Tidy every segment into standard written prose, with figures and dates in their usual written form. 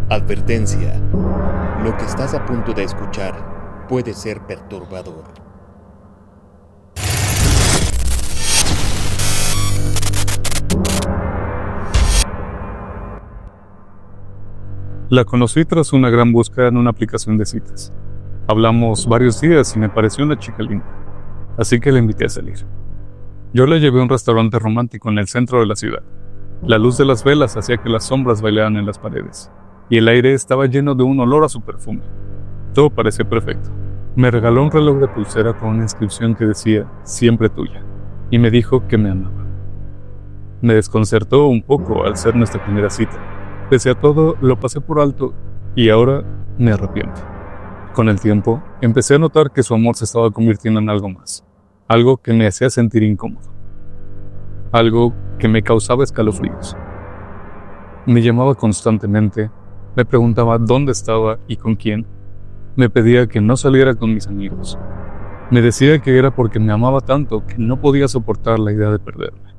Advertencia. Lo que estás a punto de escuchar puede ser perturbador. La conocí tras una gran búsqueda en una aplicación de citas. Hablamos varios días y me pareció una chica linda, así que la invité a salir. Yo la llevé a un restaurante romántico en el centro de la ciudad. La luz de las velas hacía que las sombras bailaran en las paredes, y el aire estaba lleno de un olor a su perfume. Todo parecía perfecto. Me regaló un reloj de pulsera con una inscripción que decía, siempre tuya, y me dijo que me amaba. Me desconcertó un poco al ser nuestra primera cita. Pese a todo, lo pasé por alto y ahora me arrepiento. Con el tiempo, empecé a notar que su amor se estaba convirtiendo en algo más, algo que me hacía sentir incómodo, algo que me causaba escalofríos. Me llamaba constantemente, me preguntaba dónde estaba y con quién, me pedía que no saliera con mis amigos, me decía que era porque me amaba tanto que no podía soportar la idea de perderme,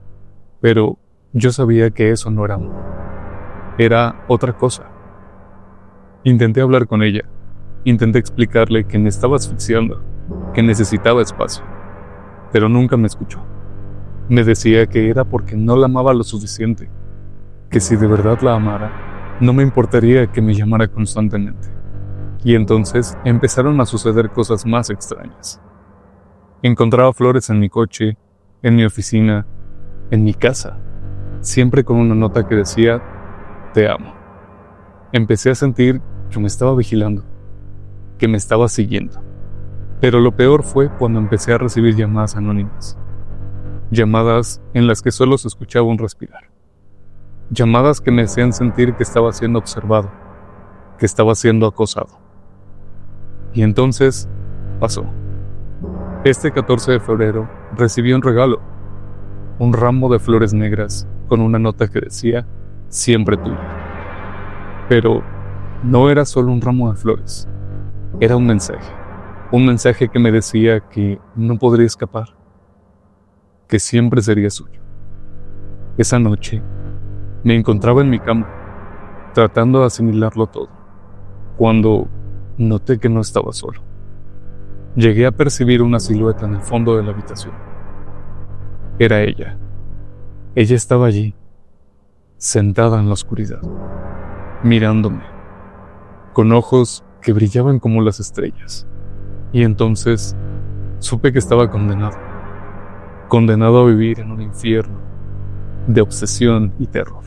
pero yo sabía que eso no era amor. Era otra cosa. Intenté hablar con ella. Intenté explicarle que me estaba asfixiando, que necesitaba espacio, pero nunca me escuchó. Me decía que era porque no la amaba lo suficiente, que si de verdad la amara, no me importaría que me llamara constantemente. Y entonces empezaron a suceder cosas más extrañas. Encontraba flores en mi coche, en mi oficina, en mi casa, siempre con una nota que decía te amo. Empecé a sentir que me estaba vigilando, que me estaba siguiendo. Pero lo peor fue cuando empecé a recibir llamadas anónimas. Llamadas en las que solo se escuchaba un respirar. Llamadas que me hacían sentir que estaba siendo observado, que estaba siendo acosado. Y entonces pasó. Este 14 de febrero recibí un regalo, un ramo de flores negras con una nota que decía siempre tuya. Pero no era solo un ramo de flores, era un mensaje que me decía que no podría escapar, que siempre sería suyo. Esa noche me encontraba en mi cama, tratando de asimilarlo todo, cuando noté que no estaba solo. Llegué a percibir una silueta en el fondo de la habitación. Era ella. Ella estaba allí, sentada en la oscuridad, mirándome, con ojos que brillaban como las estrellas. Y entonces supe que estaba condenado a vivir en un infierno de obsesión y terror,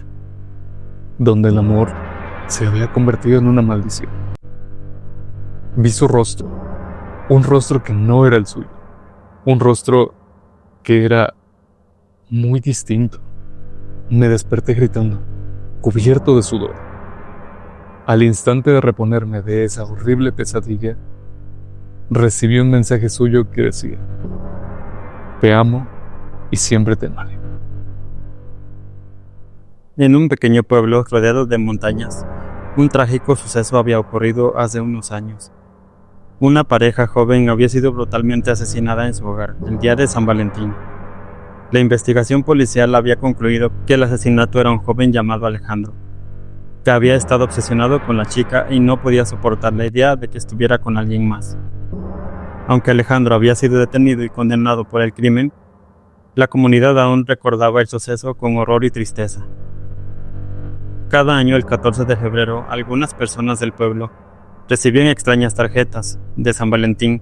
donde el amor se había convertido en una maldición. Vi su rostro, un rostro que no era el suyo, un rostro que era muy distinto. Me desperté gritando, cubierto de sudor. Al instante de reponerme de esa horrible pesadilla, recibí un mensaje suyo que decía, te amo y siempre te amaré. En un pequeño pueblo rodeado de montañas, un trágico suceso había ocurrido hace unos años. Una pareja joven había sido brutalmente asesinada en su hogar el día de San Valentín. La investigación policial había concluido que el asesinato era un joven llamado Alejandro, que había estado obsesionado con la chica y no podía soportar la idea de que estuviera con alguien más. Aunque Alejandro había sido detenido y condenado por el crimen, la comunidad aún recordaba el suceso con horror y tristeza. Cada año, el 14 de febrero, algunas personas del pueblo recibían extrañas tarjetas de San Valentín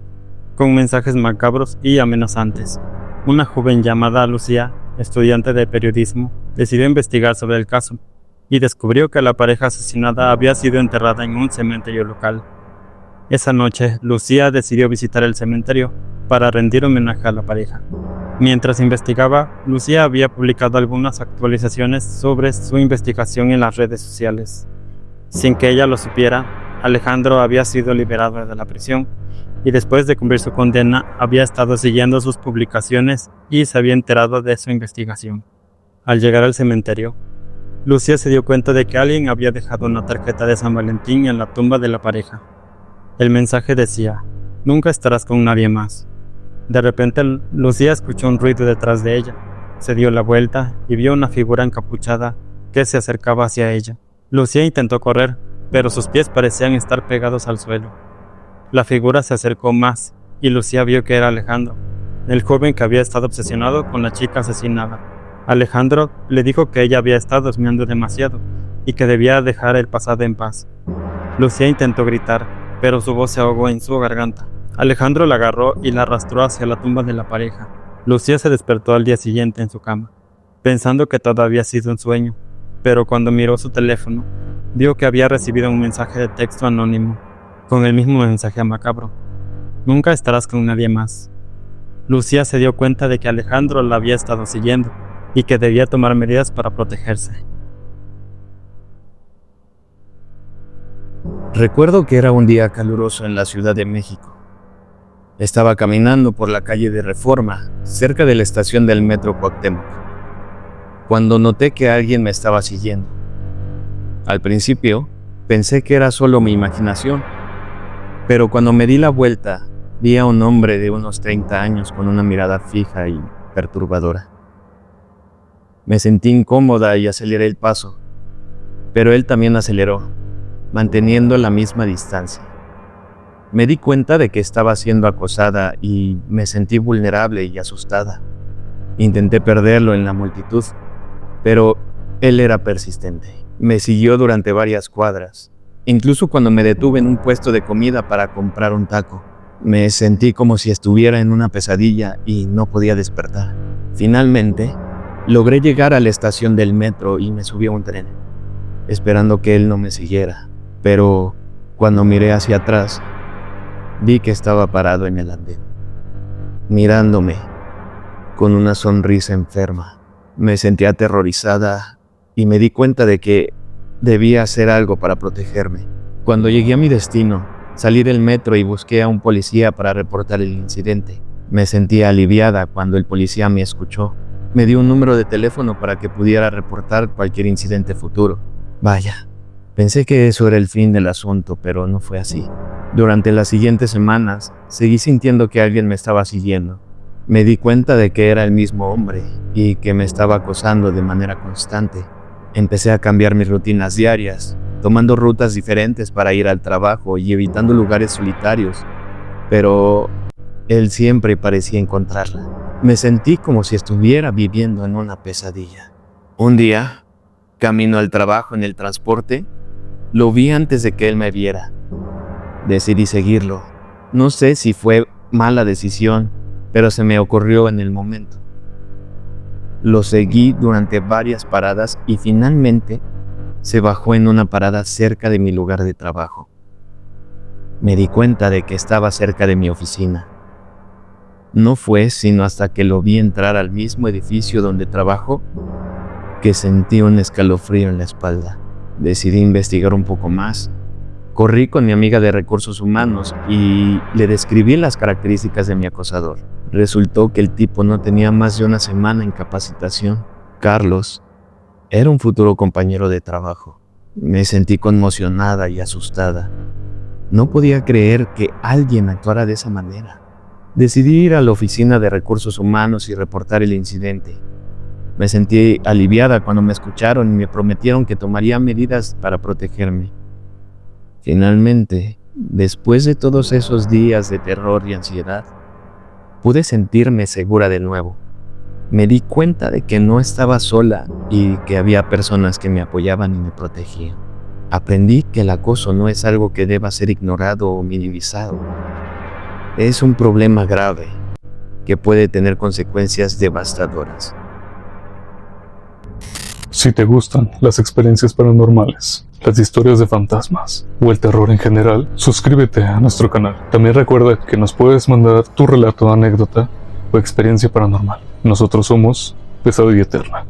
con mensajes macabros y amenazantes. Una joven llamada Lucía, estudiante de periodismo, decidió investigar sobre el caso y descubrió que la pareja asesinada había sido enterrada en un cementerio local. Esa noche, Lucía decidió visitar el cementerio para rendir homenaje a la pareja. Mientras investigaba, Lucía había publicado algunas actualizaciones sobre su investigación en las redes sociales. Sin que ella lo supiera, Alejandro había sido liberado de la prisión y después de cumplir su condena había estado siguiendo sus publicaciones y se había enterado de su investigación. Al llegar al cementerio, Lucía se dio cuenta de que alguien había dejado una tarjeta de San Valentín en la tumba de la pareja. El mensaje decía, nunca estarás con nadie más. De repente, Lucía escuchó un ruido detrás de ella. Se dio la vuelta y vio una figura encapuchada que se acercaba hacia ella. Lucía intentó correr, pero sus pies parecían estar pegados al suelo. La figura se acercó más y Lucía vio que era Alejandro, el joven que había estado obsesionado con la chica asesinada. Alejandro le dijo que ella había estado husmeando demasiado y que debía dejar el pasado en paz. Lucía intentó gritar, pero su voz se ahogó en su garganta. Alejandro la agarró y la arrastró hacia la tumba de la pareja. Lucía se despertó al día siguiente en su cama, pensando que todo había sido un sueño, pero cuando miró su teléfono, vio que había recibido un mensaje de texto anónimo, con el mismo mensaje macabro: "Nunca estarás con nadie más". Lucía se dio cuenta de que Alejandro la había estado siguiendo y que debía tomar medidas para protegerse. Recuerdo que era un día caluroso en la Ciudad de México. Estaba caminando por la calle de Reforma, cerca de la estación del metro Cuauhtémoc, cuando noté que alguien me estaba siguiendo. Al principio, pensé que era solo mi imaginación, pero cuando me di la vuelta, vi a un hombre de unos 30 años con una mirada fija y perturbadora. Me sentí incómoda y aceleré el paso, pero él también aceleró, manteniendo la misma distancia. Me di cuenta de que estaba siendo acosada y me sentí vulnerable y asustada. Intenté perderlo en la multitud, pero él era persistente. Me siguió durante varias cuadras, incluso cuando me detuve en un puesto de comida para comprar un taco. Me sentí como si estuviera en una pesadilla y no podía despertar. Finalmente, logré llegar a la estación del metro y me subí a un tren, esperando que él no me siguiera. Pero cuando miré hacia atrás, vi que estaba parado en el andén, mirándome con una sonrisa enferma. Me sentí aterrorizada y me di cuenta de que debía hacer algo para protegerme. Cuando llegué a mi destino, salí del metro y busqué a un policía para reportar el incidente. Me sentí aliviada cuando el policía me escuchó. Me dio un número de teléfono para que pudiera reportar cualquier incidente futuro. Vaya, pensé que eso era el fin del asunto, pero no fue así. Durante las siguientes semanas, seguí sintiendo que alguien me estaba siguiendo. Me di cuenta de que era el mismo hombre y que me estaba acosando de manera constante. Empecé a cambiar mis rutinas diarias, tomando rutas diferentes para ir al trabajo y evitando lugares solitarios, pero él siempre parecía encontrarla. Me sentí como si estuviera viviendo en una pesadilla. Un día, camino al trabajo en el transporte, lo vi antes de que él me viera. Decidí seguirlo. No sé si fue mala decisión, pero se me ocurrió en el momento. Lo seguí durante varias paradas y finalmente se bajó en una parada cerca de mi lugar de trabajo. Me di cuenta de que estaba cerca de mi oficina. No fue sino hasta que lo vi entrar al mismo edificio donde trabajo que sentí un escalofrío en la espalda. Decidí investigar un poco más. Corrí con mi amiga de recursos humanos y le describí las características de mi acosador. Resultó que el tipo no tenía más de una semana en capacitación. Carlos era un futuro compañero de trabajo. Me sentí conmocionada y asustada. No podía creer que alguien actuara de esa manera. Decidí ir a la oficina de recursos humanos y reportar el incidente. Me sentí aliviada cuando me escucharon y me prometieron que tomarían medidas para protegerme. Finalmente, después de todos esos días de terror y ansiedad, pude sentirme segura de nuevo. Me di cuenta de que no estaba sola y que había personas que me apoyaban y me protegían. Aprendí que el acoso no es algo que deba ser ignorado o minimizado. Es un problema grave que puede tener consecuencias devastadoras. Si te gustan las experiencias paranormales, las historias de fantasmas o el terror en general, suscríbete a nuestro canal. También recuerda que nos puedes mandar tu relato, anécdota o experiencia paranormal. Nosotros somos Pesadilla Eterna.